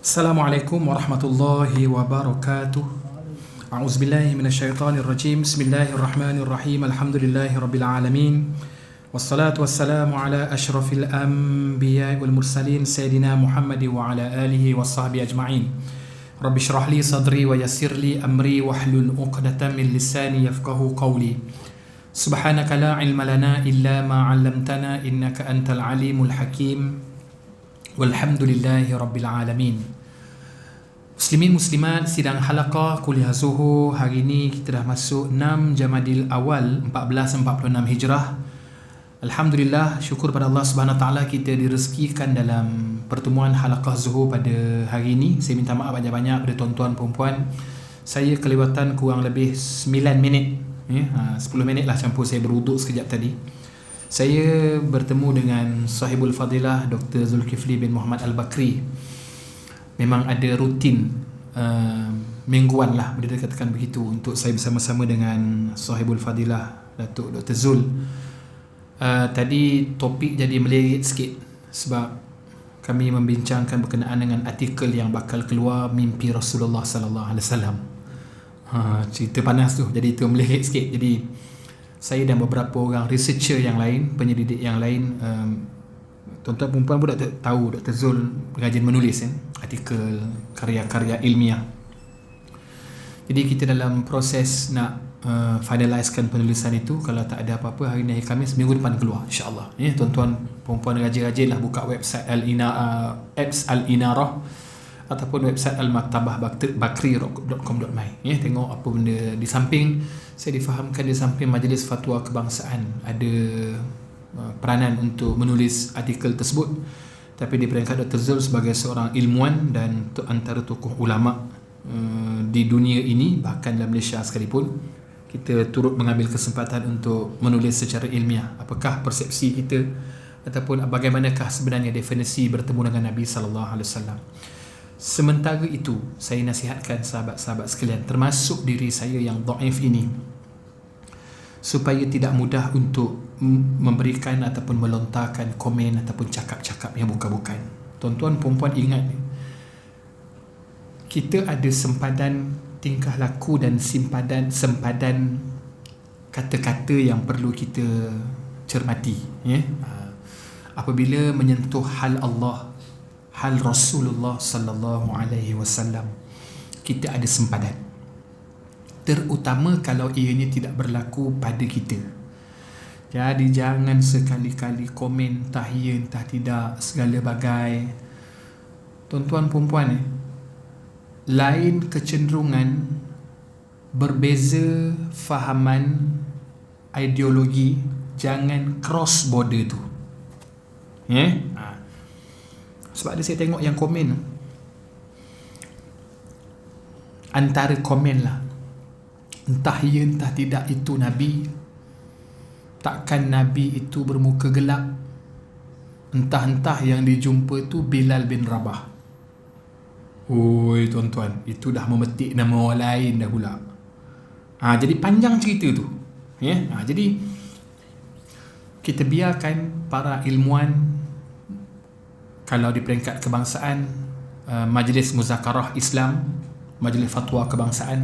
Assalamualaikum warahmatullahi wabarakatuh. A'udzubillahi minasyaitonirrajim. Bismillahirrahmanirrahim. Alhamdulillahi rabbil alamin. Wassalatu wassalamu ala asyrafil anbiya'i wal mursalin sayyidina Muhammad wa ala alihi washabbihi ajma'in. Rabbi shrah li sadri wa yassir li amri wahlul 'uqdatam min lisani yafqahu qawli. Subhanaka la ilma lana illa ma 'allamtana innaka antal alimul hakim. Walhamdulillahi rabbil alamin. Muslimin muslimat, sidang halaqah kuliah Zuhur. Hari ini kita dah masuk 6 Jamadil Awal 1446 Hijrah. Alhamdulillah, syukur pada Allah Subhanahu taala kita direzekikan dalam pertemuan halaqah Zuhur pada hari ini. Saya minta maaf banyak-banyak pada tuan-tuan perempuan. Saya kelewatan kurang lebih 9 minit. 10 minit lah campur saya beruduk sekejap tadi. Saya bertemu dengan sahibul fadilah Dr. Zulkifli bin Muhammad Al-Bakri. Memang ada rutin mingguan lah, boleh dikatakan begitu, untuk saya bersama-sama dengan sahibul fadilah Datuk Dr. Zul. Tadi topik jadi melirik sikit sebab kami membincangkan berkenaan dengan artikel yang bakal keluar mimpi Rasulullah sallallahu alaihi wasallam. Cerita panas tu, jadi itu melirik sikit. Jadi saya dan beberapa orang researcher yang lain, penyelidik yang lain, tuan-tuan perempuan pun dah tahu Dr. Zul rajin menulis artikel, karya-karya ilmiah. Jadi kita dalam proses nak finalisekan penulisan itu. Kalau tak ada apa-apa, hari ni hari Khamis, minggu depan keluar insya-Allah. Tuan-tuan perempuan rajin-rajinlah buka website Al-Inarah ataupun website almaktabahbakri.com.my. Tengok apa benda di samping. Saya difahamkan di samping Majlis Fatwa Kebangsaan ada peranan untuk menulis artikel tersebut, tapi di peringkat Dr. Zul sebagai seorang ilmuwan dan antara tokoh ulama di dunia ini, bahkan dalam Malaysia sekalipun, kita turut mengambil kesempatan untuk menulis secara ilmiah apakah persepsi kita ataupun bagaimanakah sebenarnya definisi bertemu dengan Nabi sallallahu alaihi wasallam. Sementara itu, saya nasihatkan sahabat-sahabat sekalian, termasuk diri saya yang dhaif ini, supaya tidak mudah untuk memberikan ataupun melontarkan komen ataupun cakap-cakap yang bukan-bukan. Tuan-tuan perempuan ingat, kita ada sempadan tingkah laku dan sempadan kata-kata yang perlu kita cermati. Apabila menyentuh hal Allah, hal Rasulullah sallallahu alaihi wasallam, kita ada sempadan. Terutama kalau ianya tidak berlaku pada kita. Jadi jangan sekali-kali komen entah ya entah tidak segala bagai. Tuan-tuan perempuan, lain kecenderungan, berbeza fahaman, ideologi, jangan cross border tu. Sebab ada saya tengok yang komen, antara komen lah, entah ya entah tidak itu Nabi, takkan Nabi itu bermuka gelap, entah-entah yang dijumpa tu Bilal bin Rabah. Oi tuan-tuan, itu dah memetik nama orang lain dah pula. Jadi panjang cerita tu. Jadi kita biarkan para ilmuwan, kalau di peringkat kebangsaan, Majlis Muzakarah Islam, Majlis Fatwa Kebangsaan,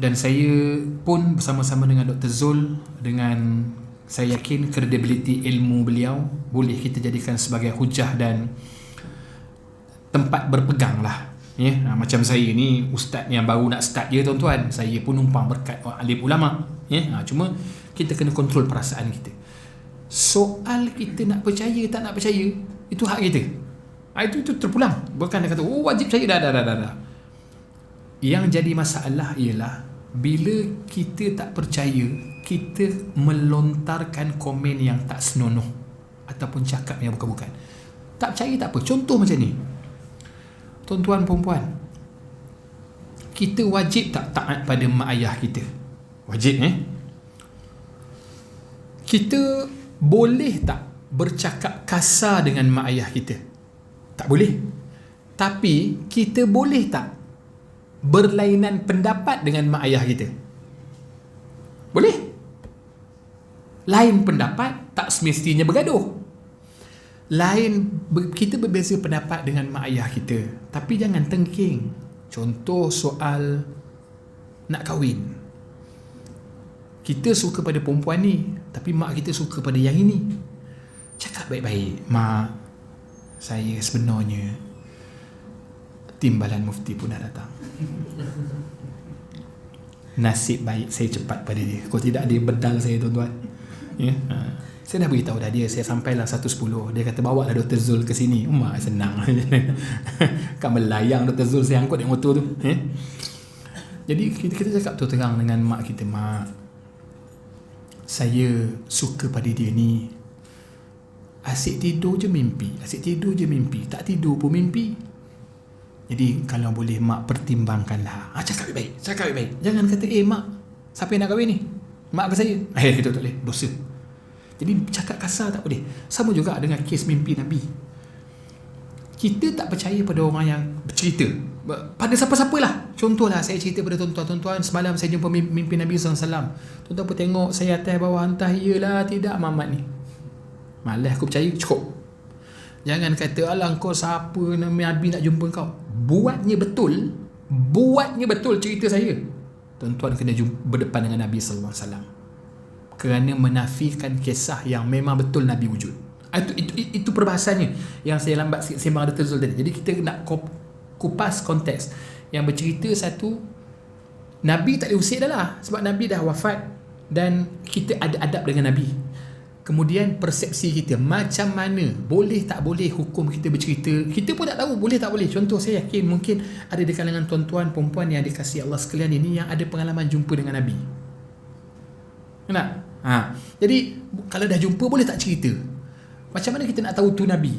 dan saya pun bersama-sama dengan Dr. Zul, dengan saya yakin kredibiliti ilmu beliau boleh kita jadikan sebagai hujah dan tempat berpegang lah. Macam saya ni ustaz yang baru nak start je tuan-tuan, saya pun numpang berkat alim ulama. Cuma kita kena kontrol perasaan kita. Soal kita nak percaya tak nak percaya, itu hak kita. Itu terpulang. Bukan dia kata wajib percaya, dah. Yang jadi masalah ialah bila kita tak percaya, kita melontarkan komen yang tak senonoh ataupun cakap yang bukan-bukan. Tak percaya tak apa. Contoh macam ni, tuan-tuan perempuan, kita wajib tak taat pada mak ayah kita? Wajib. Kita boleh tak bercakap kasar dengan mak ayah kita? Tak boleh. Tapi kita boleh tak berlainan pendapat dengan mak ayah kita? Boleh. Lain pendapat tak semestinya bergaduh. kita berbeza pendapat dengan mak ayah kita, tapi jangan tengking. Contoh soal nak kahwin, kita suka pada perempuan ni, tapi mak kita suka pada yang ini. Cakap baik-baik, mak, saya sebenarnya timbalan mufti pun dah datang. Nasib baik saya cepat pada dia, kalau tidak dia bedal saya, tuan-tuan. Ya? Saya dah beritahu dah dia, saya sampailah 1:10. Dia kata bawa lah Dr. Zul ke sini. Mak senang. Kan melayang Dr. Zul, saya angkut dengan motor tu. Jadi kita cakap terang dengan mak kita, mak, saya suka pada dia ni. Asyik tidur je mimpi, tak tidur pun mimpi. Jadi kalau boleh mak pertimbangkanlah. Cakap baik-baik. Jangan kata mak, siapa yang nak kahwin ni? Mak ke saya? Kita tak boleh, dosa. Jadi cakap kasar tak boleh. Sama juga dengan kes mimpi Nabi. Kita tak percaya pada orang yang bercerita, pada siapa-siapalah. Contohlah saya cerita pada tuan-tuan, semalam saya jumpa mimpi Nabi SAW. Tuan-tuan pun tengok saya atas bawah, entah iyalah tidak Muhammad ni. Malas aku percaya, cukup. Jangan kata alah kau siapa Nabi nak jumpa kau. Buatnya betul cerita saya. Tuan-tuan kena berdepan dengan Nabi SAW, kerana menafikan kisah yang memang betul Nabi wujud. Itu perbahasannya yang saya lambat sikit sembang Dr. Zul tadi. Jadi kita nak kupas konteks. Yang bercerita satu, Nabi tak boleh usik dah lah, sebab Nabi dah wafat dan kita ada adab dengan Nabi. Kemudian persepsi kita, macam mana, boleh tak boleh hukum kita bercerita, kita pun tak tahu boleh tak boleh. Contoh, saya yakin mungkin ada di kalangan tuan-tuan perempuan yang dikasihi Allah sekalian ini yang ada pengalaman jumpa dengan Nabi. Kenapa? Jadi kalau dah jumpa, boleh tak cerita? Macam mana kita nak tahu tu Nabi,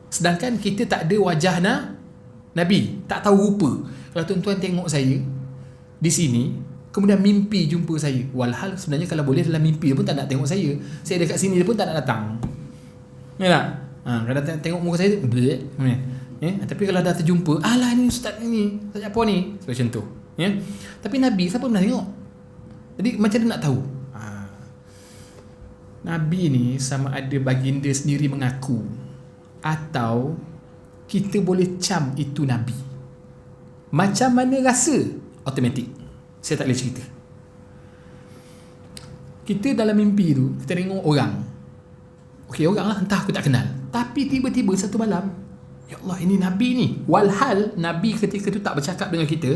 sedangkan kita tak ada wajah Nabi, tak tahu rupa. Kalau tuan-tuan tengok saya di sini, kemudian mimpi jumpa saya, walhal sebenarnya kalau boleh dalam mimpi dia pun tak nak tengok saya dekat sini dia pun tak nak datang. Ya tak? Kalau tengok muka saya tu, tapi kalau dah terjumpa, alah ni ustaz ni, ustaz apa ni, macam tu. Tapi Nabi siapa pernah tengok? Jadi macam mana nak tahu? Nabi ni sama ada baginda sendiri mengaku atau kita boleh cam itu Nabi. Macam mana rasa? Automatik. Saya tak boleh cerita. Kita dalam mimpi tu, kita tengok orang. Okey, orang lah, entah aku tak kenal. Tapi tiba-tiba satu malam, ya Allah, ini Nabi ni. Walhal Nabi ketika tu tak bercakap dengan kita.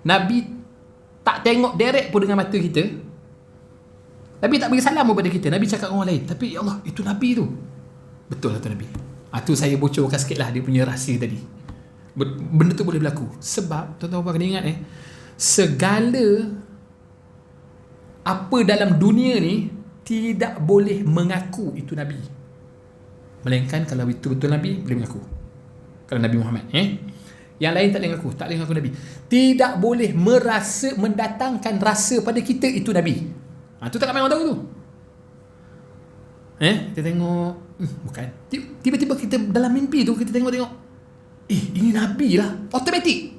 Nabi tak tengok direct pun dengan mata kita. Nabi tak bagi salam kepada kita. Nabi cakap dengan orang lain. Tapi ya Allah, itu Nabi tu. Betul lah tu Nabi. Tu saya bocorkan sikit lah dia punya rahsia tadi. Benda tu boleh berlaku. Sebab tuan-tuan kena ingat segala apa dalam dunia ni tidak boleh mengaku itu Nabi. Melainkan kalau itu betul Nabi, boleh mengaku. Kalau Nabi Muhammad yang lain tak boleh mengaku Nabi. Tidak boleh mendatangkan rasa pada kita itu Nabi. Tu tak ramai orang tahu tu. Kita tengok, bukan. Tiba-tiba kita dalam mimpi tu, kita tengok, ini Nabi lah. Automatik.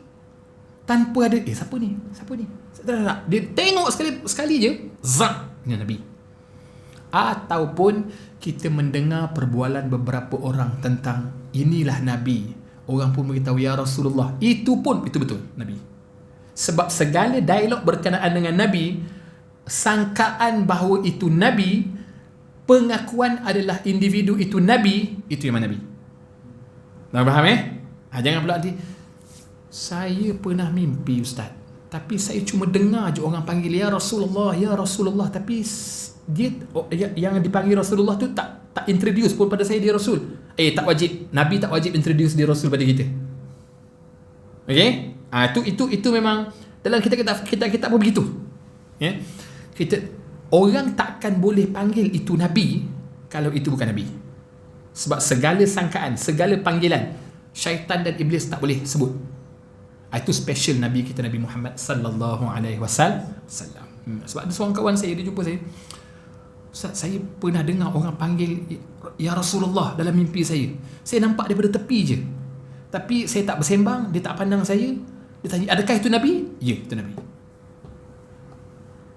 Tanpa ada, siapa ni? Tak. Dia tengok sekali je, zak, ini Nabi. Ataupun kita mendengar perbualan beberapa orang tentang inilah Nabi. Orang pun beritahu, ya Rasulullah. Itu betul Nabi. Sebab segala dialog berkenaan dengan Nabi, sangkaan bahawa itu Nabi, pengakuan adalah individu itu Nabi, itu yang mana Nabi. Dah faham jangan pula nanti saya pernah mimpi ustaz, tapi saya cuma dengar je orang panggil ya Rasulullah, tapi dia yang dipanggil Rasulullah tu tak introduce pun pada saya dia Rasul. Tak wajib, Nabi tak wajib introduce dia Rasul pada kita. Okey? Itu memang dalam kita pun begitu. Orang takkan boleh panggil itu Nabi kalau itu bukan Nabi. Sebab segala sangkaan, segala panggilan, syaitan dan iblis tak boleh sebut. Itu special Nabi kita, Nabi Muhammad sallallahu alaihi wasallam. Sebab ada seorang kawan saya, dia jumpa saya, Ustaz, saya pernah dengar orang panggil ya Rasulullah dalam mimpi saya. Saya nampak daripada tepi je, tapi saya tak bersembang, dia tak pandang saya. Dia tanya, adakah itu Nabi? Ya, itu Nabi.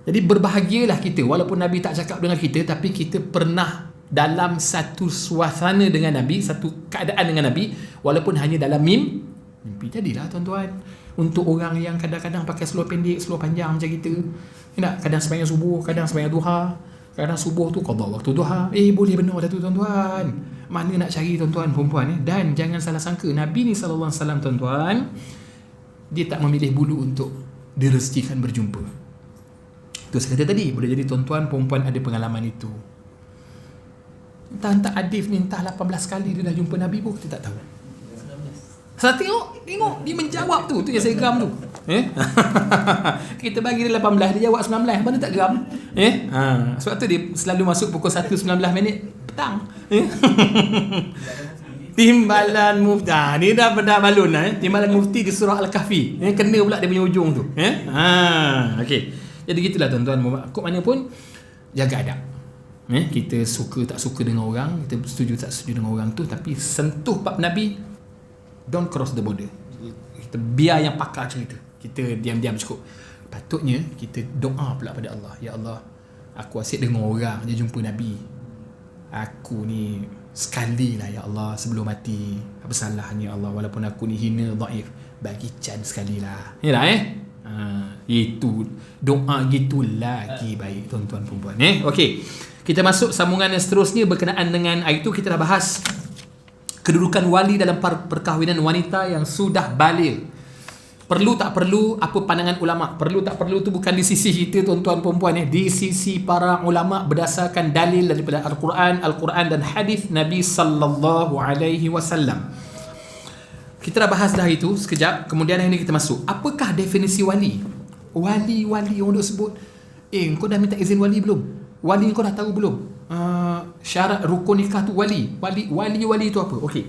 Jadi berbahagialah kita, walaupun Nabi tak cakap dengan kita, tapi kita pernah dalam satu suasana dengan Nabi, satu keadaan dengan Nabi, walaupun hanya dalam mimpi. Jadilah tuan-tuan, untuk orang yang kadang-kadang pakai seluar pendek, seluar panjang macam kita, kadang sembahyang subuh, kadang sembahyang duha, kadang subuh tu qada waktu duha, boleh benar dah tu tuan-tuan. Mana nak cari tuan-tuan perempuan Dan jangan salah sangka, Nabi ni sallallahu alaihi wasallam tuan-tuan, dia tak memilih bulu untuk direzekikan berjumpa. Tu saya kata tadi, boleh jadi tuan-tuan perempuan ada pengalaman itu. Entah Adif ni entah 18 kali dia dah jumpa Nabi pun kita tak tahu. Saya tengok dia menjawab tu yang saya geram tu. Kita bagi dia 18, dia jawab 19, mana tak geram? Sebab tu dia selalu masuk pukul 1:19 petang. Timbalan mufti. Ni dah balun timbalan mufti di surah Al-Kahfi. Kena pula dia punya ujung tu. Okey. Jadi gitulah tuan-tuan, kok mana pun jaga adab. Kita suka tak suka dengan orang, kita setuju tak setuju dengan orang tu, tapi sentuh bab Nabi, don't cross the border. Kita biar yang pakar cerita, kita diam-diam cukup. Patutnya kita doa pula pada Allah, ya Allah, aku asyik dengar orang je jumpa Nabi, aku ni sekali lah ya Allah sebelum mati, apa salahnya ya Allah, walaupun aku ni hina, dhaif, bagi chance sekali lah. Ya dah itu doa gitu lagi baik tuan-tuan perempuan. Okey, kita masuk sambungan yang seterusnya berkenaan dengan itu. Kita dah bahas kedudukan wali dalam perkahwinan wanita yang sudah baligh. Perlu tak perlu, apa pandangan ulama? Perlu tak perlu tu bukan di sisi kita tuan-tuan perempuan, di sisi para ulama berdasarkan dalil daripada Al-Quran dan hadis Nabi sallallahu alaihi wasallam. Kita dah bahas dah itu sekejap. Kemudian ini kita masuk, apakah definisi wali? Wali orang duk sebut, kau dah minta izin wali belum? Wali kau dah tahu belum? Syarat rukun nikah tu wali tu apa? Okey.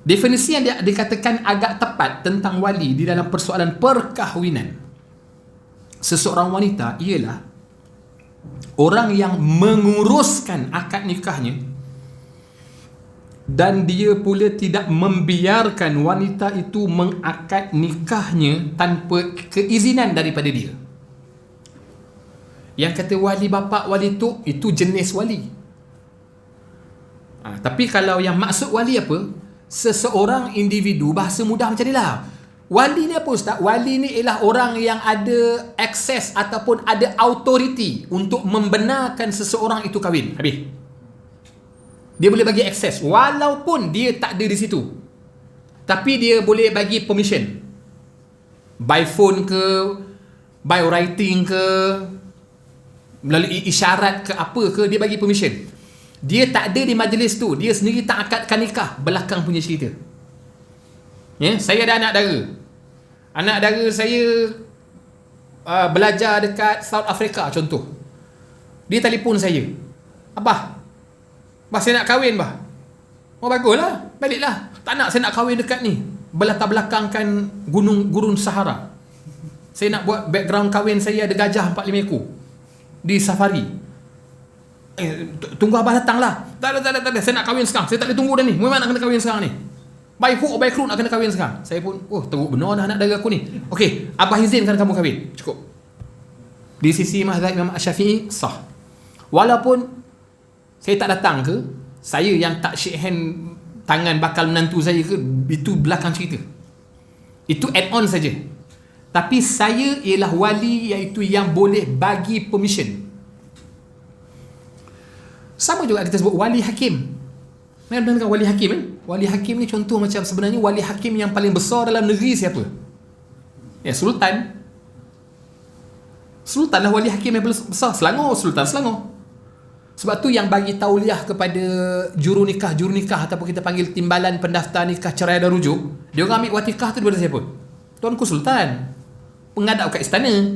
Definisi yang dikatakan agak tepat tentang wali di dalam persoalan perkahwinan seseorang wanita ialah orang yang menguruskan akad nikahnya, dan dia pula tidak membiarkan wanita itu mengakad nikahnya tanpa keizinan daripada dia. Yang kata wali bapa, wali tok, itu jenis wali. Tapi kalau yang maksud wali apa? Seseorang individu, bahasa mudah macam ni lah. Wali ni apa ustaz? Wali ni ialah orang yang ada akses ataupun ada authority untuk membenarkan seseorang itu kahwin. Habis. Dia boleh bagi akses walaupun dia tak ada di situ, tapi dia boleh bagi permission by phone ke, by writing ke, melalui isyarat ke, apa ke, dia bagi permission. Dia tak ada di majlis tu, dia sendiri tak akadkan nikah. Belakang punya cerita. Saya ada anak dara saya belajar dekat South Africa contoh. Dia telefon saya, Abah, saya nak kahwin bah. Baguslah, baliklah. Tak nak, saya nak kahwin dekat ni, berlatar belakangkan gurun Sahara. Saya nak buat background kahwin saya ada gajah 4-5 ekor di safari. Tunggu abah datang lah. Tak ada, saya nak kahwin sekarang. Saya tak boleh tunggu dah ni. Memang nak kena kahwin sekarang ni. By hook or by crook nak kena kahwin sekarang. Saya pun, teruk benar dah anak dara aku ni. Okey, abah izinkan kamu kahwin. Cukup. Di sisi mazhab Imam Syafi'i sah. Walaupun saya tak datang ke, saya yang tak shake hand tangan bakal menantu saya ke, itu belakang cerita. Itu add on saja. Tapi saya ialah wali, iaitu yang boleh bagi permission. Sama juga kita sebut wali hakim. Mana dengar wali hakim kan? Wali hakim ni contoh macam sebenarnya wali hakim yang paling besar dalam negeri siapa? Sultan. Sultan lah wali hakim yang paling besar. Selangor, Sultan Selangor. Sebab tu yang bagi tauliah kepada juru nikah ataupun kita panggil timbalan pendaftar nikah cerai dan rujuk, dia orang ambil watikah tu daripada siapa? Tuanku Sultan, pengadap kat istana.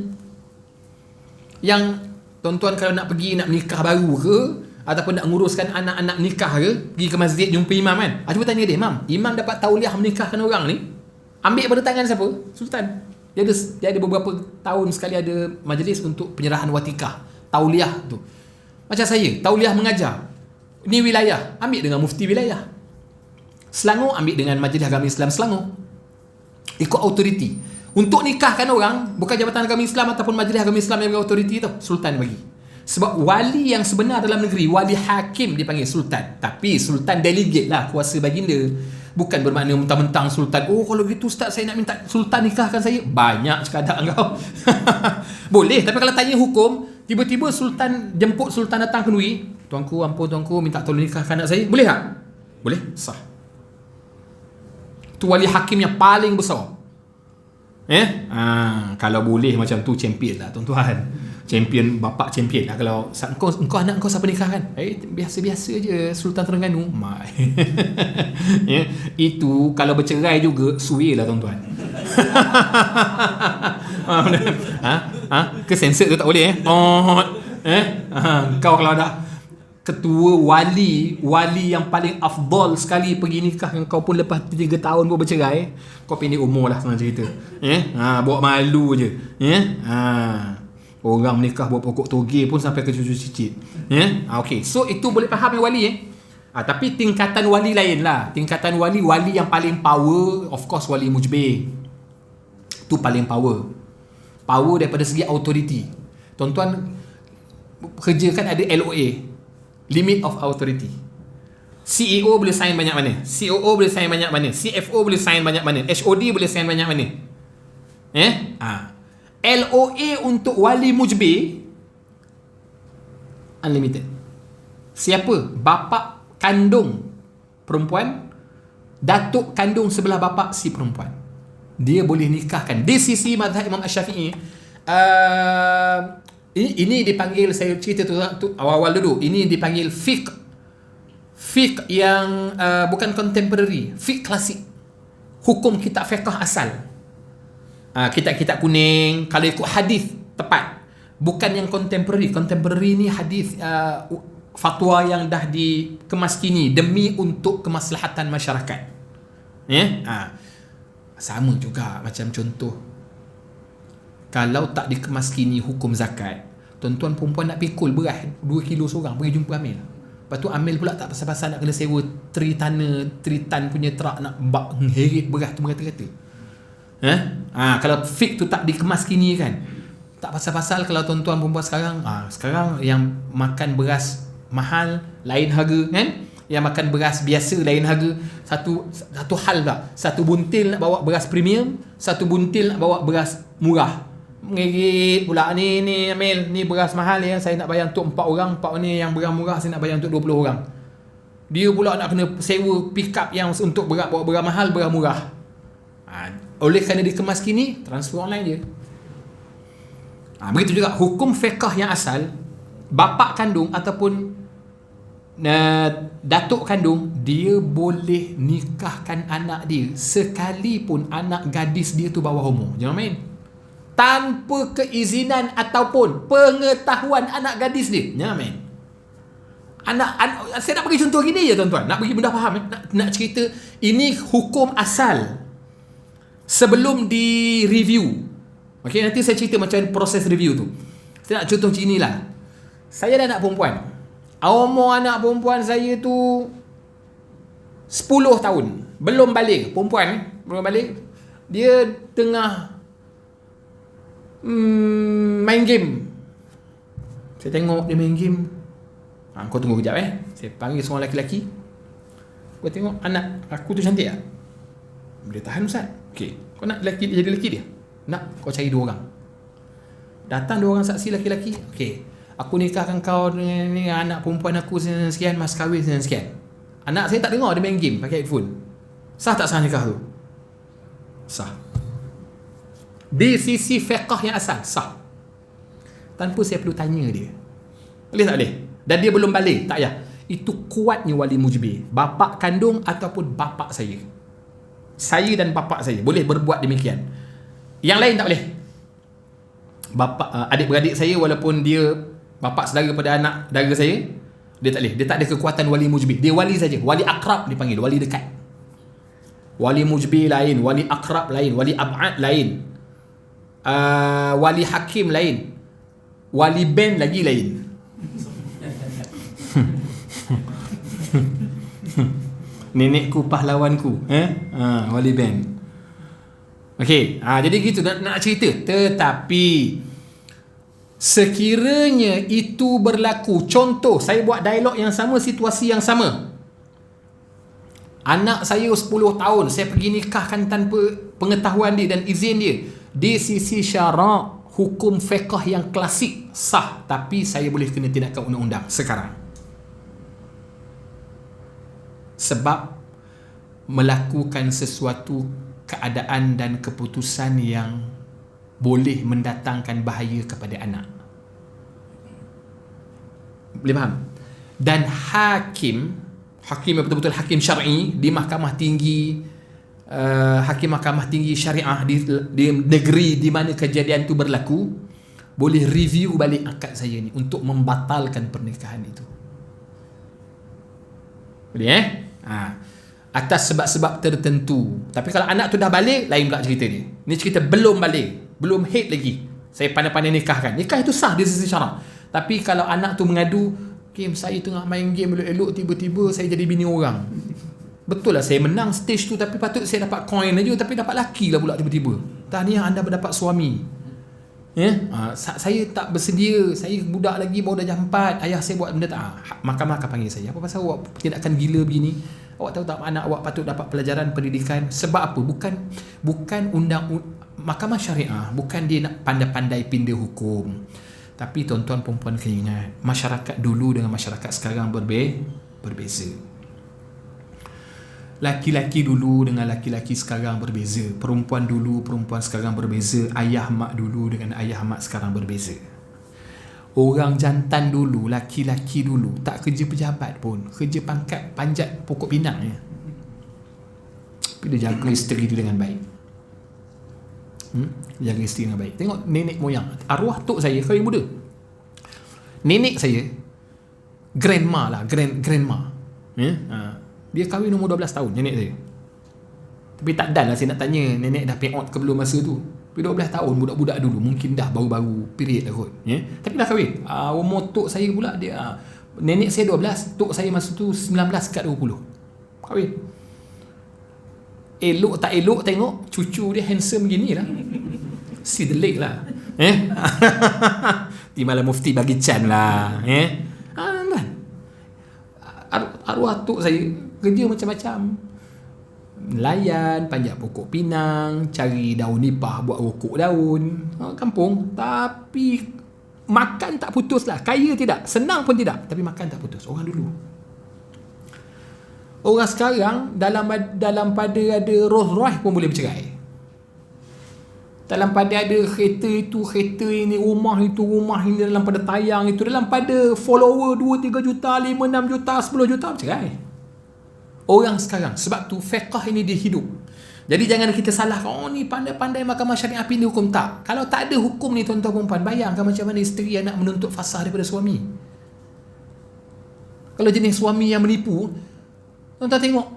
Yang tuan-tuan kalau nak pergi nak nikah baru ke, ataupun nak nguruskan anak-anak nikah ke, pergi ke masjid jumpa imam kan, cuba tanya dia, imam dapat tauliah menikahkan orang ni, ambil pada tangan siapa? Sultan. Dia ada beberapa tahun sekali ada majlis untuk penyerahan watikah, tauliah tu. Macam saya, tauliah mengajar. Ni wilayah, ambil dengan mufti wilayah. Selangor ambil dengan Majlis Agama Islam Selangor. Ikut autoriti. Untuk nikahkan orang, bukan Jabatan Agama Islam ataupun Majlis Agama Islam yang berautoriti tu, sultan bagi. Sebab wali yang sebenar dalam negeri, wali hakim dipanggil sultan. Tapi sultan delegate lah kuasa baginda. Bukan bermakna mentang-mentang sultan, oh kalau gitu ustaz saya nak minta sultan nikahkan saya. Banyak sekadar kau. Boleh, tapi kalau tanya hukum, tiba-tiba sultan jemput sultan datang kenduri, tuanku, ampun tuanku, minta tolong nikahkan anak saya. Boleh tak? Boleh, sah. Tu wali hakim yang paling besar. Kalau boleh macam tu champion lah tuan-tuan. Champion, bapak champion lah. Kalau engkau anak kau siapa nikahkan? Biasa-biasa je Sultan Terengganu. Itu kalau bercerai juga suai lah tuan-tuan. Ke sensor tu tak boleh kau kalau dah ketua wali yang paling afdal sekali pergi nikah dengan kau pun lepas 3 tahun pun bercerai, kau pendek umur lah senang cerita. Bawa malu je. Orang menikah buat pokok toge pun sampai ke cucu cicit. Okey, so itu boleh faham yang wali tapi tingkatan wali lain lah. Tingkatan wali yang paling power, of course wali mujbir. Tu paling power daripada segi authority. Tuan-tuan kerja kan ada LOA, limit of authority. CEO boleh sign banyak mana, COO boleh sign banyak mana, CFO boleh sign banyak mana, HOD boleh sign banyak mana. LOA untuk wali mujbir unlimited. Siapa? Bapa kandung perempuan, datuk kandung sebelah bapa si perempuan, dia boleh nikahkan. Di sisi mazhab Imam Asy-Syafi'i, ini dipanggil, saya cerita tu awal-awal dulu, ini dipanggil fiqh yang bukan contemporary, fiqh klasik, hukum kitab fiqh asal. Kitab-kitab kuning, kalau ikut hadis tepat, bukan yang contemporary. Contemporary ni hadis fatwa yang dah dikemaskini demi untuk kemaslahatan masyarakat. Sama juga macam contoh, kalau tak dikemaskini hukum zakat, tuan-tuan perempuan nak pikul beras 2 kilo seorang pergi jumpa amil. Lepas tu amil pula tak pasal-pasal nak kena sewa 3 tan punya truk nak heret beras tu merata-rata. Kalau fik tu tak dikemaskini kan, tak pasal-pasal kalau tuan-tuan perempuan sekarang yang makan beras mahal lain harga kan, yang makan beras biasa lain harga. Satu hal tak, satu buntil nak bawa beras premium, satu buntil nak bawa beras murah. Ngerit pula ni Amil, ni beras mahal ya, saya nak bayar untuk 4 orang, 4 ni yang beras murah saya nak bayar untuk 20 orang. Dia pula nak kena sewa pick up yang untuk bawa beras mahal, beras murah. Oleh kerana dikemaskini, transfer online je. Begitu juga hukum fiqh yang asal, bapa kandung ataupun datuk kandung, dia boleh nikahkan anak dia sekalipun anak gadis dia tu bawah umur. Jangan main. Tanpa keizinan ataupun pengetahuan anak gadis dia. Jangan main. Saya nak bagi contoh gini je tuan-tuan, nak bagi benda faham. Nak cerita ini hukum asal sebelum di review. Okey, nanti saya cerita macam proses review tu. Saya nak contoh macam inilah. Saya ada anak perempuan. Umur anak perempuan saya tu 10 tahun. Belum balik. Perempuan belum balik. Dia tengah main game. Saya tengok dia main game. Kau tunggu kejap Saya panggil seorang lelaki. Kau tengok anak aku tu cantik tak? Dia tahan ustaz. Okey, kau nak jadi lelaki dia? Nak, kau cari 2 orang. Datang 2 orang saksi lelaki-lelaki. Okey, aku nikahkan kau dengan anak perempuan aku sekian, mas kahwin sekian. Anak saya tak dengar, dia main game pakai headphone. Sah tak sah nikah tu? Sah. Di sisi fiqh yang asal, sah. Tanpa saya perlu tanya dia. Boleh tak boleh? Dan dia belum balik, tak payah. Itu kuatnya wali mujbir, bapa kandung ataupun bapa saya. Saya dan bapa saya boleh berbuat demikian. Yang lain tak boleh. Adik-beradik saya, walaupun dia bapa saudara pada anak dara saya, dia tak boleh. Dia tak ada kekuatan wali mujbir. Dia wali saja. Wali akrab dipanggil, wali dekat. Wali mujbir lain, wali akrab lain, wali ab'ad lain, wali hakim lain, wali ben lagi lain. Nenekku pahlawanku, wali ben. Okey, jadi gitu nak cerita. Tetapi sekiranya itu berlaku, contoh saya buat dialog yang sama, situasi yang sama. Anak saya 10 tahun, saya pergi nikahkan tanpa pengetahuan dia dan izin dia. Di sisi syarak, hukum fiqh yang klasik sah, tapi saya boleh kena tindakan undang-undang sekarang. Sebab melakukan sesuatu keadaan dan keputusan yang boleh mendatangkan bahaya kepada anak. Boleh faham? Dan hakim yang betul-betul hakim syar'i di mahkamah tinggi, hakim mahkamah tinggi syariah di negeri di mana kejadian itu berlaku, boleh review balik akad saya ni untuk membatalkan pernikahan itu. Boleh atas sebab-sebab tertentu. Tapi kalau anak tu dah balik, lain pula cerita dia. Ni cerita belum balik, belum head lagi, saya pandai-pandai nikahkan. Nikah itu sah di sisi syarak. Tapi kalau anak tu mengadu, game saya tengah main game elok-elok, tiba-tiba saya jadi bini orang. Betul lah saya menang stage tu, tapi patut saya dapat coin aja, tapi dapat laki lah pula tiba-tiba. Tahniah anda berdapat suami. Saya tak bersedia, saya budak lagi, baru dah jam 4, ayah saya buat benda tak. Mahkamah akan panggil saya. Apa pasal awak tindakan gila begini? Awak tahu tak anak awak patut dapat pelajaran pendidikan? Sebab apa? Bukan mahkamah syariah, bukan dia nak pandai-pandai pindah hukum. Tapi tuan-tuan perempuan kena ingat, masyarakat dulu dengan masyarakat sekarang berbeza. Laki-laki dulu dengan laki-laki sekarang berbeza. Perempuan dulu, perempuan sekarang berbeza. Ayah mak dulu dengan ayah mak sekarang berbeza. Orang jantan dulu, laki-laki dulu tak kerja pejabat pun, kerja pangkat panjat pokok pinang je. Tapi dia jaga isteri dia dengan baik. Jaga isteri dengan baik. Tengok nenek moyang, arwah tok saya kahwin muda. Nenek saya grandma lah, grandma. Dia kahwin umur 12 tahun, nenek saya. Tapi tak dan lah saya nak tanya nenek dah pay out ke belum masa tu. Tapi 12 tahun, budak-budak dulu, mungkin dah baru-baru period lah kot. Tapi dah kahwin. Umur tok saya pula dia, nenek saya 12, tok saya masa tu 19 kat 20. Kahwin. Elok tak elok tengok cucu dia handsome gini lah. See the leg lah. Timbalan mufti bagi can lah. Arwah tok saya kerja macam-macam. Layan, panjat pokok pinang, cari daun nipah buat rokok daun, kampung. Tapi makan tak putus lah. Kaya tidak, senang pun tidak, tapi makan tak putus. Orang dulu. Orang sekarang dalam pada ada Rolls Royce pun boleh bercerai. Dalam pada ada kereta itu, kereta ini, rumah itu, rumah ini, dalam pada tayang itu, dalam pada follower 2-3 juta, 5-6 juta, 10 juta bercerai. Orang sekarang. Sebab tu fiqh ini dia hidup. Jadi jangan kita salahkan, ni pandai-pandai mahkamah syariah pindah hukum. Tak. Kalau tak ada hukum ni tuan-tuan perempuan, bayangkan macam mana isteri yang nak menuntut fasah daripada suami. Kalau jenis suami yang menipu, tuan-tuan tengok,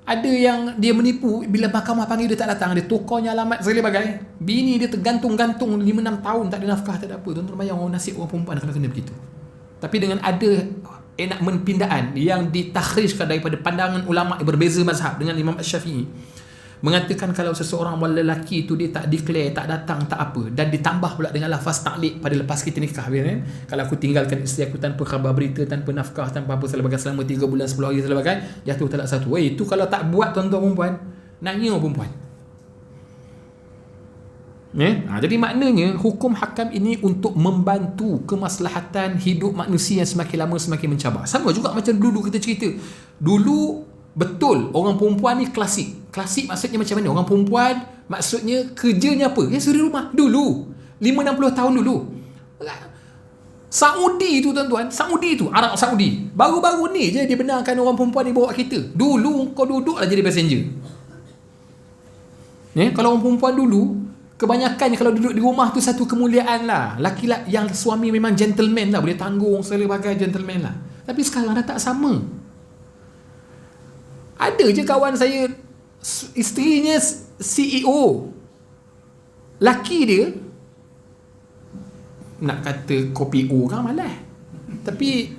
ada yang dia menipu, bila mahkamah panggil dia tak datang, dia tukarnya alamat segala bagai. Bini dia tergantung-gantung 5-6 tahun tak ada nafkah, tak ada apa. Tuan-tuan bayang nasib orang perempuan kalau kena begitu. Tapi dengan ada enakmen pindaan yang ditakhrijkan daripada pandangan ulama' berbeza mazhab dengan Imam Syafi'i, mengatakan kalau seseorang lelaki itu dia tak declare, tak datang, tak apa, dan ditambah pula dengan lafaz taklid pada lepas kita nikah, kan? Kalau aku tinggalkan isteri aku tanpa khabar berita, tanpa nafkah, tanpa apa selama 3 bulan 10 hari selama jatuh talak satu. Itu kalau tak buat tuan-tuan perempuan, nangis perempuan. Jadi maknanya hukum hakam ini untuk membantu kemaslahatan hidup manusia yang semakin lama semakin mencabar. Sama juga macam dulu kita cerita. Dulu betul orang perempuan ni klasik. Klasik maksudnya macam mana? Orang perempuan maksudnya kerjanya apa? Suri rumah. Dulu 50-60 tahun dulu. Saudi tu tuan-tuan, Saudi tu, Arab Saudi. Baru-baru ni je dia benarkan orang perempuan ni bawa kereta. Dulu kau duduklah jadi passenger. Kalau orang perempuan dulu, kebanyakan kalau duduk di rumah tu satu kemuliaan lah. Laki-laki yang suami memang gentleman lah, boleh tanggung segala bagai gentleman lah. Tapi sekarang dah tak sama. Ada je kawan saya, isterinya CEO, laki dia nak kata kopi orang malas, tapi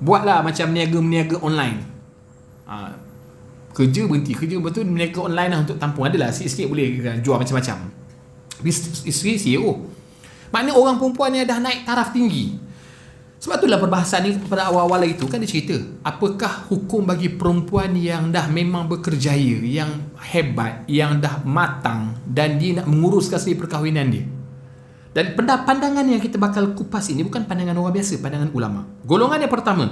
buatlah macam niaga-niaga online. kerja berhenti, kerja betul mereka online lah untuk tampung. Adalah sikit-sikit boleh jual macam-macam. Isteri CEO. Maknanya orang perempuan ni dah naik taraf tinggi. Sebab itulah perbahasan ni pada awal-awal itu kan dia cerita, apakah hukum bagi perempuan yang dah memang berkerjaya, yang hebat, yang dah matang dan dia nak menguruskan sendiri perkahwinan dia. Dan pandangan yang kita bakal kupas ini bukan pandangan orang biasa, pandangan ulama. Golongan yang pertama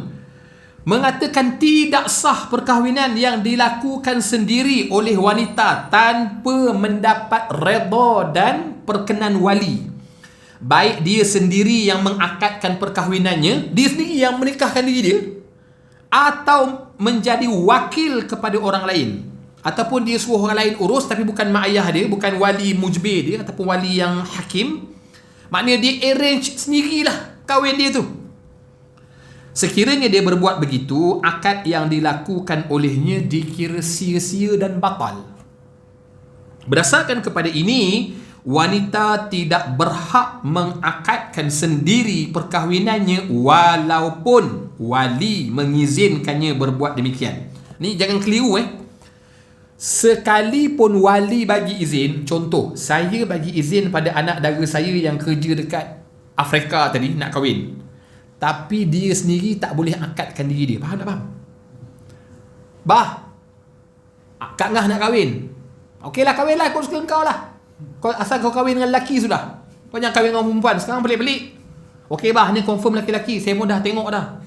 mengatakan tidak sah perkahwinan yang dilakukan sendiri oleh wanita tanpa mendapat redha dan perkenan wali. Baik dia sendiri yang mengakadkan perkahwinannya, dia sendiri yang menikahkan diri dia, atau menjadi wakil kepada orang lain, ataupun dia suruh orang lain urus tapi bukan mak ayah dia, bukan wali mujbir dia ataupun wali yang hakim. Maknanya dia arrange sendirilah kahwin dia tu. Sekiranya dia berbuat begitu, akad yang dilakukan olehnya dikira sia-sia dan batal. Berdasarkan kepada ini, wanita tidak berhak mengakadkan sendiri perkahwinannya walaupun wali mengizinkannya berbuat demikian. Ni jangan keliru Sekalipun wali bagi izin, contoh, saya bagi izin pada anak dara saya yang kerja dekat Afrika tadi nak kahwin, tapi dia sendiri tak boleh akadkan diri dia. Faham tak faham? Bah, Kak Ngah nak kahwin. Okeylah, kahwinlah, kau suka kau lah. Asal kau kahwin dengan lelaki sudah. Kau jangan kahwin dengan perempuan. Sekarang pelik-pelik. Okey bah, ni confirm lelaki-lelaki. Saya pun dah tengok dah.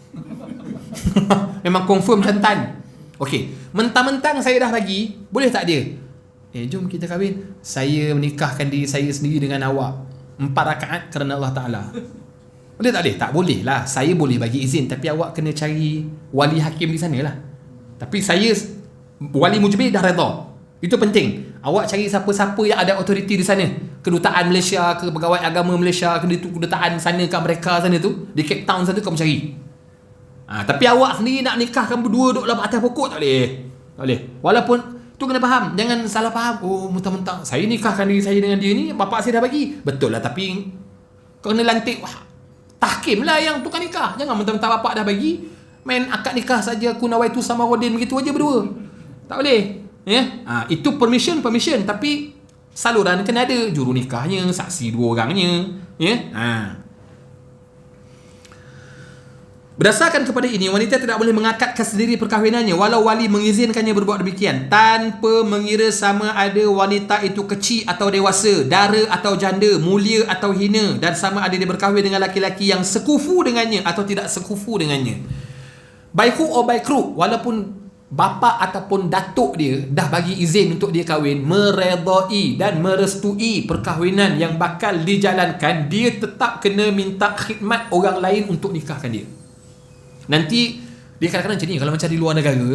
Memang confirm jantan. Okey, mentang-mentang saya dah bagi, boleh tak dia? Jom kita kahwin. Saya menikahkan diri saya sendiri dengan awak 4 rakaat kerana Allah Ta'ala. Boleh tak boleh? Tak boleh lah. Saya boleh bagi izin, tapi awak kena cari wali hakim di sana lah. Tapi saya, wali mujbir dah redha. Itu penting. Awak cari siapa-siapa yang ada autoriti di sana. Kedutaan Malaysia ke, pegawai agama Malaysia ke, kedutaan sana ke Amerika sana tu, di Cape Town sana tu, kamu cari. Tapi awak sendiri nak nikahkan berdua duduk dalam atas pokok, tak boleh. Tak boleh. Walaupun tu kena faham, jangan salah faham. Oh, mentang-mentang saya nikahkan diri saya dengan dia ni, bapak saya dah bagi. Betul lah, tapi kau kena lantik tahkim lah yang tukar nikah. Jangan mentang-mentang bapak dah bagi, main akad nikah saja, kunawaitu sama wadin begitu aja berdua. Tak boleh. Itu permission, tapi saluran kena ada juru nikahnya, saksi 2 orangnya. Berdasarkan kepada ini, wanita tidak boleh mengakadkan sendiri perkahwinannya walau wali mengizinkannya berbuat demikian, tanpa mengira sama ada wanita itu kecil atau dewasa, dara atau janda, mulia atau hina, dan sama ada dia berkahwin dengan laki-laki yang sekufu dengannya atau tidak sekufu dengannya. By hook or by crook, walaupun bapa ataupun datuk dia dah bagi izin untuk dia kahwin, meredai dan merestui perkahwinan yang bakal dijalankan, dia tetap kena minta khidmat orang lain untuk nikahkan dia. Nanti dia kadang-kadang macam ni, kalau macam di luar negara,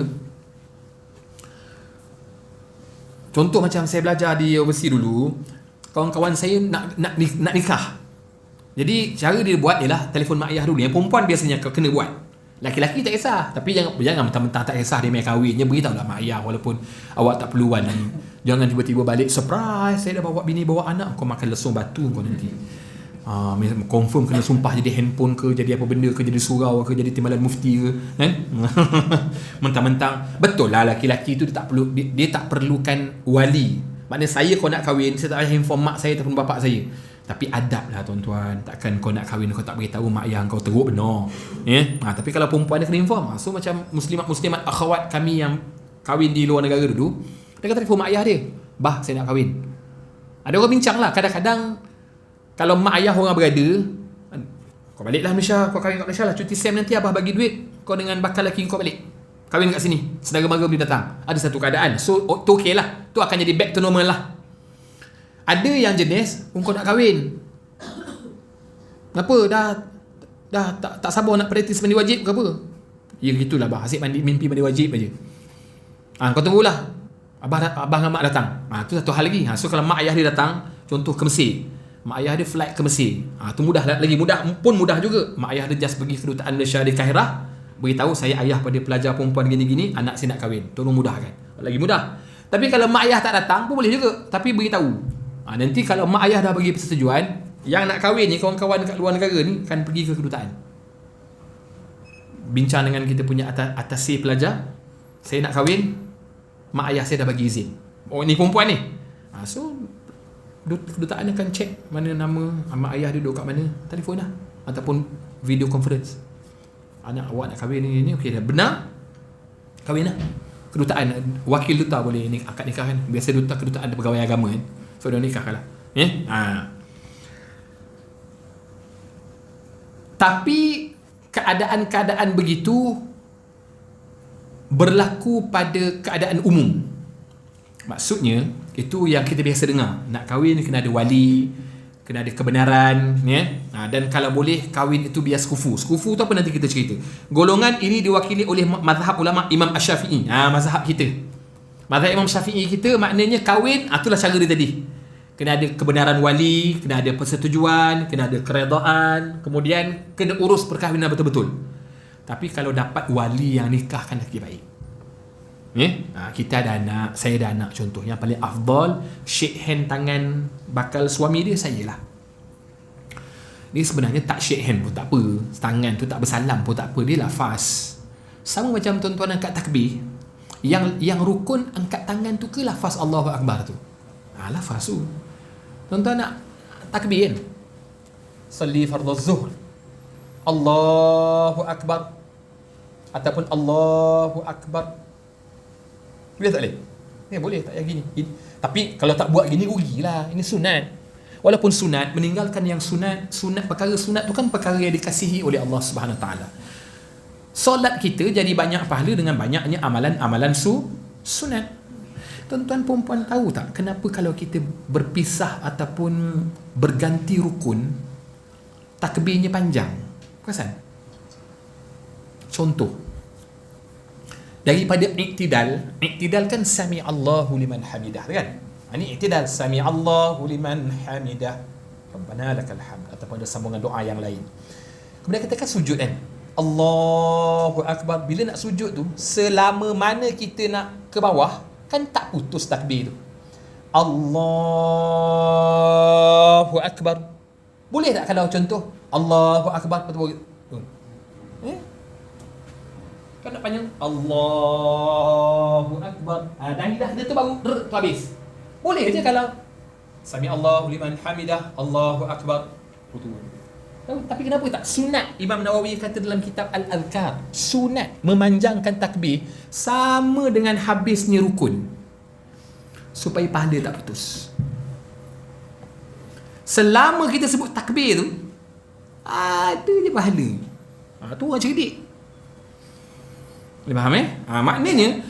contoh macam saya belajar di overseas dulu, kawan-kawan saya nak nikah. Jadi cara dia buat ialah telefon mak ayah dulu. Yang perempuan biasanya kena buat. Laki-laki tak kisah, tapi jangan mentang-mentang tak kisah dia main kahwin, dia beritahu lah mak ayah walaupun awak tak perluan ni. Jangan tiba-tiba balik surprise, saya dah bawa bini bawa anak, kau makan lesung batu kau nanti. Confirm kena sumpah jadi handphone ke, jadi apa benda ke, jadi surau ke, jadi timbalan mufti ke, kan? Mentang-mentang betul lah laki-laki tu dia tak perlukan wali. Maknanya saya kau nak kahwin, saya tak payah inform mak saya ataupun bapak saya. Tapi adab lah tuan-tuan. Takkan kau nak kahwin kau tak beritahu mak ayah kau teruk benar. Tapi kalau perempuan dia kena inform. So macam muslimat akhawat kami yang kahwin di luar negara dulu, dia kata telefon mak ayah dia, bah saya nak kahwin. Ada orang bincang lah, kadang-kadang kalau mak ayah orang berada, kau baliklah Malaysia, kau kahwin kat Malaysia lah, cuti SEM nanti abah bagi duit, kau dengan bakal lelaki kau balik kahwin kat sini, saudara mara boleh datang. Ada satu keadaan, so tu okey lah, tu akan jadi back to normal lah. Ada yang jenis kau nak kahwin, kenapa dah tak sabar nak praktis mandi wajib ke apa? Ya gitulah bah, asyik mimpi mandi wajib aja. Kau tunggulah abah dengan mak datang. Tu satu hal lagi. So kalau mak ayah dia datang, contoh ke Mesir, mak ayah dia flight ke Mesir, tu mudah lagi, mudah juga. Mak ayah dia just pergi kedutaan Malaysia di Kairah, beritahu saya ayah pada pelajar perempuan gini-gini, anak saya nak kahwin, tolong mudahkan. Lagi mudah. Tapi kalau mak ayah tak datang pun boleh juga, tapi beritahu. Nanti kalau mak ayah dah bagi persetujuan, yang nak kahwin ni, kawan-kawan kat luar negara ni kan pergi ke kedutaan, bincang dengan kita punya atas pelajar, saya nak kahwin, mak ayah saya dah bagi izin. Oh, ni perempuan ni. So kedutaan akan check mana nama mak ayah dia duduk kat mana, telefon lah ataupun video conference. Anak awak nak kahwin ni okey dah benar, kahwin lah. Kedutaan, wakil duta boleh ni akad nikah kan. Biasa kedutaan ada pegawai agama kan. So dia nikah lah. Tapi keadaan-keadaan begitu berlaku pada keadaan umum. Maksudnya itu yang kita biasa dengar. Nak kahwin kena ada wali, kena ada kebenaran, ya. Dan kalau boleh kahwin itu biar sekufu. Sekufu tu apa nanti kita cerita. Golongan ini diwakili oleh mazhab ulama Imam Asy-Syafi'i. Mazhab kita. Mazhab Imam Syafi'i kita maknanya kahwin, itulah cara dia tadi. Kena ada kebenaran wali, kena ada persetujuan, kena ada keredaan, kemudian kena urus perkahwinan betul-betul. Tapi kalau dapat wali yang nikahkan lagi baik. Kita ada anak, saya ada anak contoh. Yang paling afdal, shake hand tangan bakal suami dia, saya lah. Dia sebenarnya tak shake hand pun tak apa. Tangan tu tak bersalam pun tak apa. Dia lafaz. Sama macam tuan-tuan angkat takbir. Yang rukun angkat tangan tu ke lafaz Allahu Akbar tu? Lafaz tu. Tuan-tuan nak takbir kan? Salli fardhu zuhr. Allahu Akbar. Ataupun Allahu Akbar. Boleh tak boleh? Boleh tak yang gini. Tapi kalau tak buat gini rugilah. Ini sunat. Walaupun sunat, meninggalkan yang sunat, perkara sunat tu kan perkara yang dikasihi oleh Allah Subhanahu taala. Solat kita jadi banyak pahala dengan banyaknya amalan-amalan sunat. Tuan-tuan perempuan tahu tak kenapa kalau kita berpisah ataupun berganti rukun takbirnya panjang? Perasan? Contoh, daripada iktidal kan sami Allahu liman hamidah kan? Ini iktidal, sami Allahu liman hamidah, Rabbana lakal hamd, ataupun ada sambungan doa yang lain. Kemudian kita kan sujud kan? Allahu Akbar. Bila nak sujud tu, selama mana kita nak ke bawah, kan tak putus takbir tu. Allahu Akbar. Boleh tak kalau contoh Allahu Akbar betul? Kan nak panjang Allahu Akbar. Dan lidah dia tu baru tu habis. Boleh je kalau Sami Allahu liman hamidah, Allahu Akbar. Tapi kenapa tak? Sunat. Imam Nawawi kata dalam kitab Al-Adhkar, sunat memanjangkan takbir sama dengan habisnya rukun, supaya pahala tak putus. Selama kita sebut takbir tu, ada je pahala. Tu orang cerdik. Boleh faham maknanya,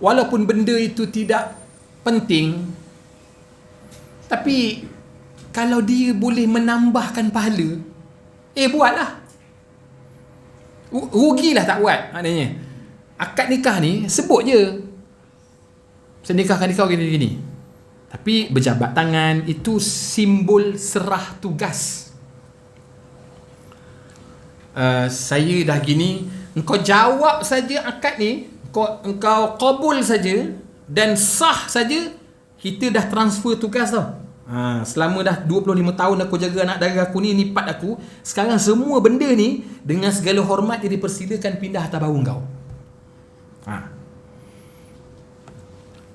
walaupun benda itu tidak penting, tapi kalau dia boleh menambahkan pahala, buatlah. Rugilah tak buat. Maknanya akad nikah ni sebut je, saya nikahkan kau gini-gini, tapi berjabat tangan itu simbol serah tugas. Saya dah gini, engkau jawab saja akad ni, engkau qabul saja dan sah saja, kita dah transfer tugas tau. Selama dah 25 tahun aku jaga anak dara aku ni, nipat aku, sekarang semua benda ni dengan segala hormat dia dipersilakan pindah atas bahu kau.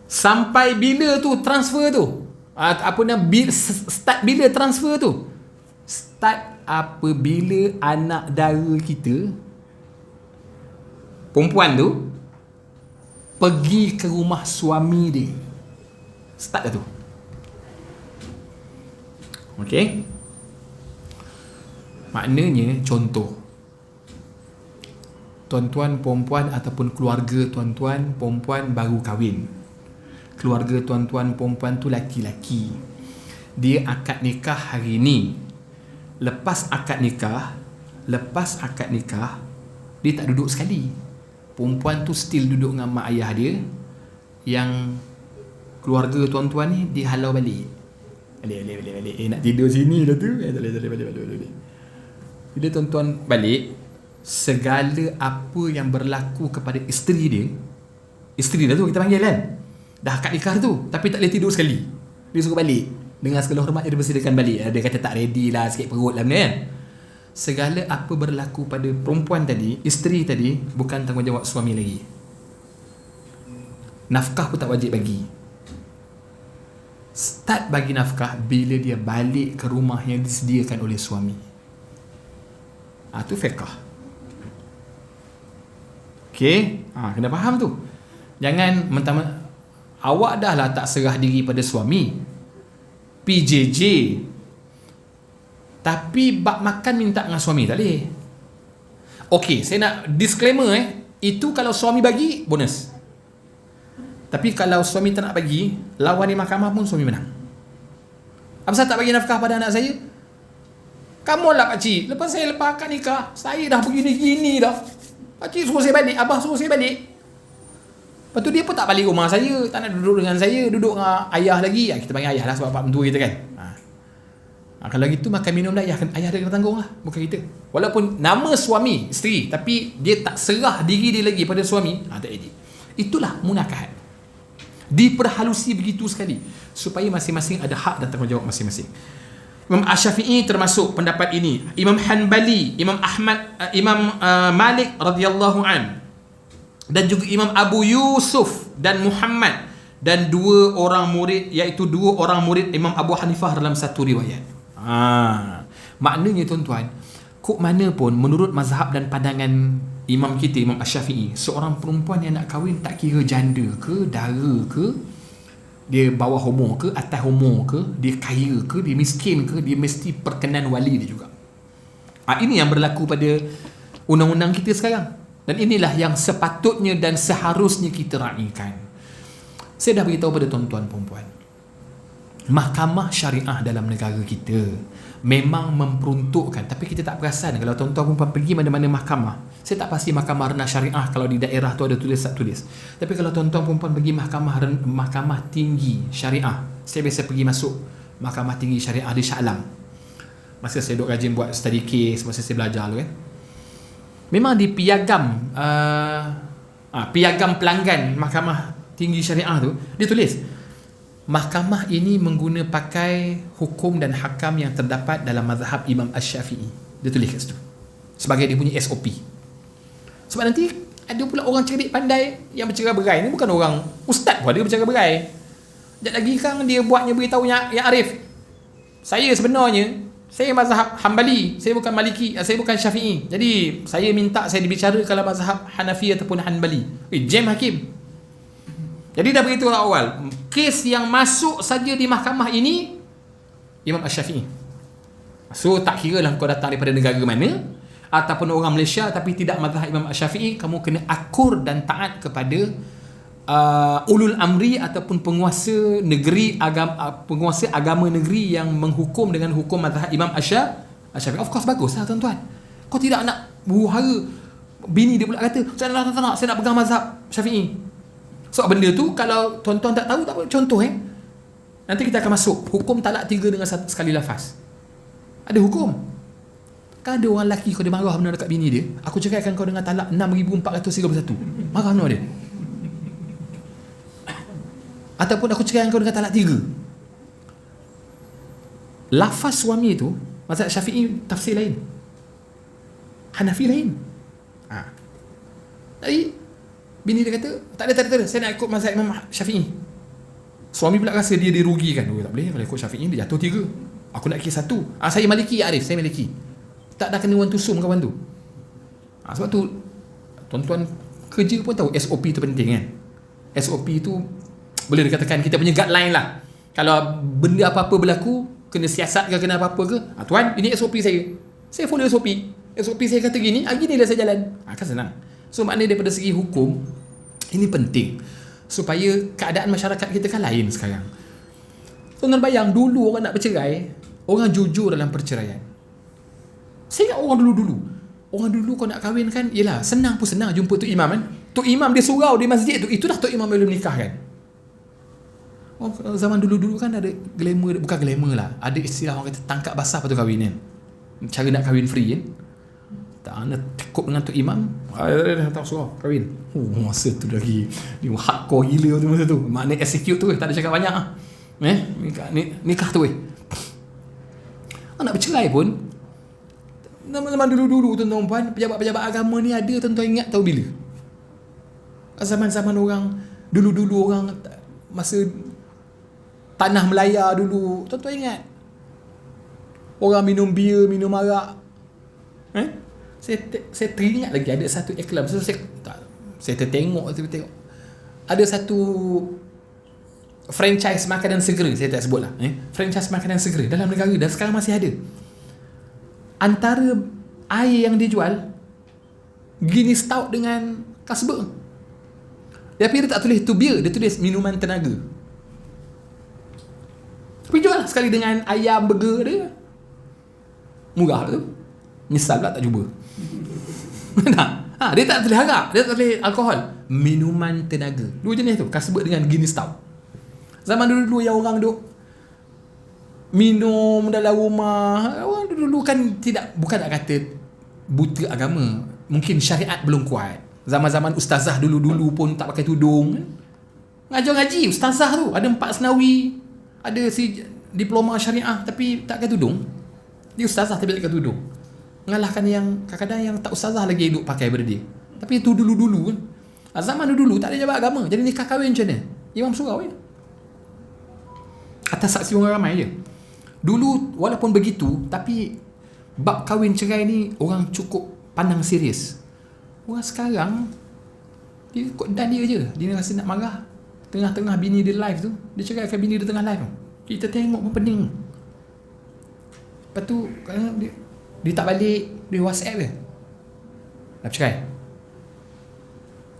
Sampai bila tu transfer tu? Start bila transfer tu? Start apabila anak dara kita, perempuan tu, pergi ke rumah suami dia. Start dah tu. Okey? Maknanya, contoh, tuan-tuan perempuan ataupun keluarga tuan-tuan perempuan baru kahwin. Keluarga tuan-tuan perempuan tu laki-laki. Dia akad nikah hari ni. Lepas akad nikah, dia tak duduk sekali. Perempuan tu still duduk dengan mak ayah dia. Yang keluarga tuan-tuan ni dihalau balik. Balik. Nak tidur sini dah tu. Balik. Bila tuan-tuan balik, segala apa yang berlaku kepada isteri dia, isteri dah tu kita panggil kan, dah akad nikah tu, tapi tak boleh tidur sekali, dia suruh balik. Dengan segala hormat dia dipersilakan balik. Dia kata tak ready lah, sikit perut lah kan. Segala apa berlaku pada perempuan tadi, isteri tadi, bukan tanggungjawab suami lagi. Nafkah pun tak wajib bagi. Start bagi nafkah bila dia balik ke rumah yang disediakan oleh suami. Itu fiqh. Okey, kena faham tu. Jangan awak dah lah tak serah diri pada suami, PJJ, tapi bab makan minta dengan suami, tak boleh. Okey, saya nak disclaimer itu kalau suami bagi, bonus. Tapi kalau suami tak nak bagi, lawan di mahkamah pun suami menang. Apa saya tak bagi nafkah pada anak saya? Kamu lah pakcik, lepas akad nikah, saya dah begini-gini dah. Pakcik suruh saya balik, abah suruh saya balik. Lepas tu dia pun tak balik rumah saya, tak nak duduk dengan saya, duduk dengan ayah lagi. Kita panggil ayah lah sebab bapak mentua kita kan. Kalau gitu makan minum dah ayah dia kena tanggung lah, bukan kita. Walaupun nama suami isteri, tapi dia tak serah diri dia lagi pada suami, tak jadi. Itulah munakahat. Diperhalusi begitu sekali supaya masing-masing ada hak dan tanggungjawab masing-masing. Imam Asy-Syafi'i termasuk pendapat ini, Imam Hanbali, Imam Ahmad, Imam Malik radhiyallahu an, dan juga Imam Abu Yusuf dan Muhammad, dan dua orang murid Imam Abu Hanifah dalam satu riwayat. Maknanya tuan-tuan, kok mana pun menurut mazhab dan pandangan imam kita, Imam Asy-Syafi'i, seorang perempuan yang nak kahwin tak kira janda ke, dara ke, dia bawah homo ke, atas homo ke, dia kaya ke, dia miskin ke, dia mesti perkenan wali dia juga. Ini yang berlaku pada undang-undang kita sekarang. Dan inilah yang sepatutnya dan seharusnya kita raikan. Saya dah beritahu pada tuan-tuan perempuan, mahkamah syariah dalam negara kita memang memperuntukkan, tapi kita tak perasan. Kalau tuan-tuan perempuan pergi mana-mana mahkamah, saya tak pasti mahkamah rendah syariah kalau di daerah tu ada tulis tak tulis, tapi kalau tuan-tuan perempuan pergi mahkamah tinggi syariah, saya biasa pergi masuk mahkamah tinggi syariah di Shah Alam masa saya duk rajin buat study case, masa saya belajar tu memang di piagam piagam pelanggan mahkamah tinggi syariah tu dia tulis mahkamah ini mengguna pakai hukum dan hakam yang terdapat dalam mazhab Imam Asy-Syafi'i. Dia tulis kat situ sebagai dia punya SOP. Sebab nanti ada pula orang cerdik pandai yang bercerai-berai ni, bukan orang ustaz pun ada bercerai-berai. Sekejap lagi kan dia buatnya beritahu yang Arif, saya sebenarnya saya mazhab Hanbali, saya bukan Maliki, saya bukan Syafi'i. Jadi saya minta saya dibicara kalau mazhab Hanafi ataupun Hanbali. Jam hakim. Jadi dah beritahu awal, kes yang masuk saja di mahkamah ini Imam Asy-Syafi'i. So tak kira lah kau datang daripada negara mana ataupun orang Malaysia tapi tidak mazhab Imam Asy-Syafi'i, kamu kena akur dan taat kepada ulul amri ataupun penguasa negeri penguasa agama negeri yang menghukum dengan hukum mazhab Imam Asy-Syafi'i. Of course baguslah tuan-tuan. Kau tidak nak huru-hara, bini dia pula kata saya nak pegang mazhab Syafi'i. So benda tu kalau tuan-tuan tak tahu, tak apa. Contoh nanti kita akan masuk hukum talak 3 dengan sekali lafaz. Ada hukum. Kan ada orang lelaki kau dia marah benar dekat bini dia, aku ceraikan kau dengan talak 6,431. Marah benar dia. Ataupun aku ceraikan kau dengan talak 3. Lafaz suami itu mazhab Syafi'i tafsir lain, Hanafi lain. Jadi bini dia kata, tak ada, saya nak ikut mazhab Imam Syafi'i. Suami pula rasa dia dirugikan. Tak boleh, kalau ikut Syafi'i dia jatuh 3. Aku nak kira 1. Saya Maliki, Arif, saya Maliki. Tak dah kena want to sum kawan tu. Sebab tu, tuan-tuan kerja pun tahu SOP tu penting kan. SOP tu, boleh dikatakan kita punya guideline lah. Kalau benda apa-apa berlaku, kena siasat ke, kena apa-apa ke, tuan, ini SOP saya. Saya follow SOP. SOP saya kata gini, ginilah saya jalan. Kan senang. So maknanya daripada segi hukum ini penting supaya keadaan masyarakat kita kan lain sekarang. Tuan-tuan bayang dulu orang nak bercerai, orang jujur dalam perceraian. Saya ingat orang dulu. Orang dulu kau nak kahwin kan, yelah senang pun senang jumpa Tok Imam kan. Tok Imam dia surau di masjid tu, itulah Tok Imam belum nikah kan. Zaman dulu-dulu kan ada glamour, bukan glamour lah, ada istilah orang kata tangkap basah lepas tu kahwin kan. Cara nak kahwin free kan. Tak nak cukup dengan Tok Imam, tak suruh kahwin. Masa tu lagi dia hardcore gila tu masa tu. Maknanya execute tu tak ada cakap banyak ah. Nikah tu nak bercerai pun zaman dulu tuan-tuan, pejabat-pejabat agama ni ada tuan-tuan ingat tahu bila? Zaman-zaman orang Dulu-dulu orang masa tanah Melaya dulu, tuan-tuan ingat orang minum bir, minum arak. Saya teringat lagi ada satu iklan. Saya tertengok. Ada satu franchise makanan segera, saya tak sebut lah. Franchise makanan segera dalam negara dan sekarang masih ada. Antara air yang dijual, Guinness Stout dengan Carlsberg. Tapi dia tak tulis tu bir, dia tulis minuman tenaga. Tapi jual lah sekali dengan ayam burger dia. Murah tu. Nyesal pula tak cuba. Dia tak tulis arak, dia tak tulis alkohol. Minuman tenaga. Dua jenis tu, Carlsberg dengan Guinness Stout. Zaman dulu yang orang duk minum dalam rumah, orang dulu kan bukan nak kata buta agama, mungkin syariat belum kuat. Zaman-zaman ustazah dulu-dulu pun tak pakai tudung. Ngajar ngaji ustazah tu, ada 4 senawi, ada si diploma syariah tapi tak pakai tudung. Dia ustazah tapi tak pakai tudung. Mengalahkan yang kadang-kadang yang tak ustazah lagi duk pakai daripada dia. Tapi itu dulu-dulu kan. Zaman dulu tak ada jabat agama. Jadi nikah kahwin macam mana? Imam surau je. Atas saksi orang ramai je. Dulu walaupun begitu, tapi bab kahwin cerai ni orang cukup pandang serius. Orang sekarang dia ikut dan dia je. Dia rasa nak marah tengah-tengah bini dia live tu, dia ceraikan bini dia tengah live tu. Kita tengok pun pening. Lepas tu dia tak balik, dia WhatsApp je. Nak cerai.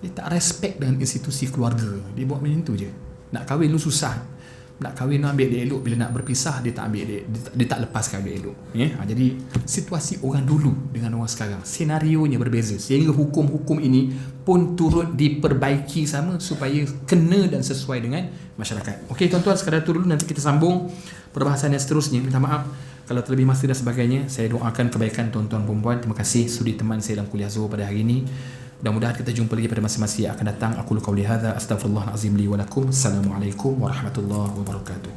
Dia tak respect dengan institusi keluarga. Dia buat macam tu je. Nak kahwin lu susah. Nak kahwin lu ambil dia elok, bila nak berpisah dia tak ambil dia tak lepaskan dia elok. Jadi situasi orang dulu dengan orang sekarang, senarionya berbeza. Sehingga hukum-hukum ini pun turut diperbaiki sama supaya kena dan sesuai dengan masyarakat. Okey tuan-tuan, sekadar tu dulu, nanti kita sambung perbahasan yang seterusnya. Minta maaf kalau terlebih masa dan sebagainya. Saya doakan kebaikan tuan-tuan puan-puan. Terima kasih sudi teman saya dalam kuliah Zuhur pada hari ini. Mudah-mudahan kita jumpa lagi pada masa-masa yang akan datang. Aku qauli hadza, astaghfirullahalazim li wa lakum. Assalamualaikum warahmatullahi wabarakatuh.